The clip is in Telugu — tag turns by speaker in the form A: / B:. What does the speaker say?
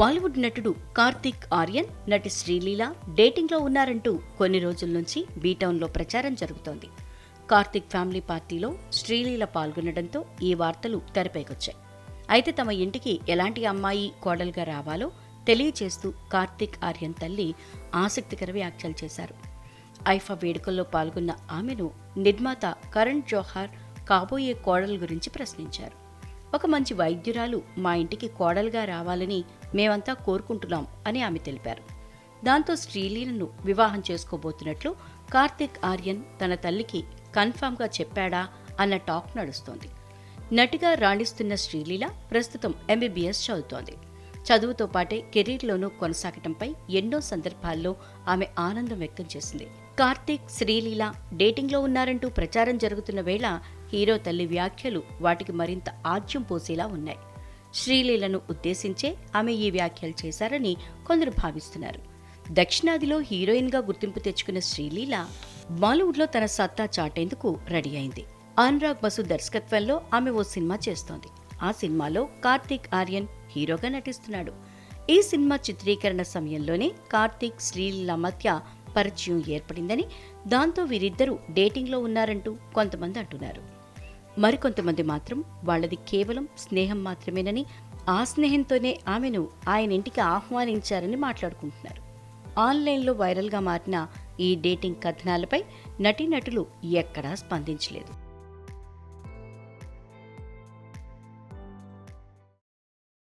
A: బాలీవుడ్ నటుడు కార్తీక్ ఆర్యన్, నటి శ్రీలీల డేటింగ్లో ఉన్నారంటూ కొన్ని రోజుల నుంచి బీటౌన్లో ప్రచారం జరుగుతోంది. కార్తీక్ ఫ్యామిలీ పార్టీలో శ్రీలీల పాల్గొనడంతో ఈ వార్తలు తెరపైకొచ్చాయి. అయితే తమ ఇంటికి ఎలాంటి అమ్మాయి కోడలుగా రావాలో తెలియచేస్తూ కార్తీక్ ఆర్యన్ తల్లి ఆసక్తికర వ్యాఖ్యలు చేశారు. ఐఫా వేడుకల్లో పాల్గొన్న ఆమెను నిర్మాత కరణ్ జోహార్ కాబోయే కోడలు గురించి ప్రశ్నించారు. ఒక మంచి వైద్యురాలు మా ఇంటికి కోడలుగా రావాలని మేమంతా కోరుకుంటున్నాం అని ఆమె తెలిపారు. దాంతో శ్రీలీలను వివాహం చేసుకోబోతున్నట్లు కార్తీక్ ఆర్యన్ తన తల్లికి కన్ఫామ్గా చెప్పాడా అన్న టాక్ నడుస్తోంది. నటిగా రాణిస్తున్న శ్రీలీల ప్రస్తుతం ఎంబీబీఎస్ చదువుతోంది. చదువుతో పాటే కెరీర్లోనూ కొనసాగటంపై ఎన్నో సందర్భాల్లో ఆమె ఆనందం వ్యక్తం చేసింది. కార్తీక్, శ్రీలీల డేటింగ్లో ఉన్నారంటూ ప్రచారం జరుగుతున్న వేళ హీరో తల్లి వ్యాఖ్యలు వాటికి మరింత ఆజ్యం పోసేలా ఉన్నాయి. శ్రీలీలను ఉద్దేశించే ఆమె ఈ వ్యాఖ్యలు చేశారని కొందరు భావిస్తున్నారు. దక్షిణాదిలో హీరోయిన్గా గుర్తింపు తెచ్చుకున్న శ్రీలీల బాలీవుడ్లో తన సత్తా చాటేందుకు రెడీ అయింది. అనురాగ్ బసు దర్శకత్వంలో ఆమె ఓ సినిమా చేస్తోంది. ఆ సినిమాలో కార్తీక్ ఆర్యన్ హీరోగా నటిస్తున్నాడు. ఈ సినిమా చిత్రీకరణ సమయంలోనే కార్తీక్, శ్రీలీల మధ్య పరిచయం ఏర్పడిందని, దాంతో వీరిద్దరూ డేటింగ్లో ఉన్నారంటూ కొంతమంది అంటున్నారు. మరికొంతమంది మాత్రం వాళ్లది కేవలం స్నేహం మాత్రమేనని, ఆ స్నేహంతోనే ఆమెను ఆయన ఇంటికి ఆహ్వానించారని మాట్లాడుకుంటున్నారు. ఆన్లైన్లో వైరల్గా మారిన ఈ డేటింగ్ కథనాలపై నటీనటులు ఎక్కడా స్పందించలేదు.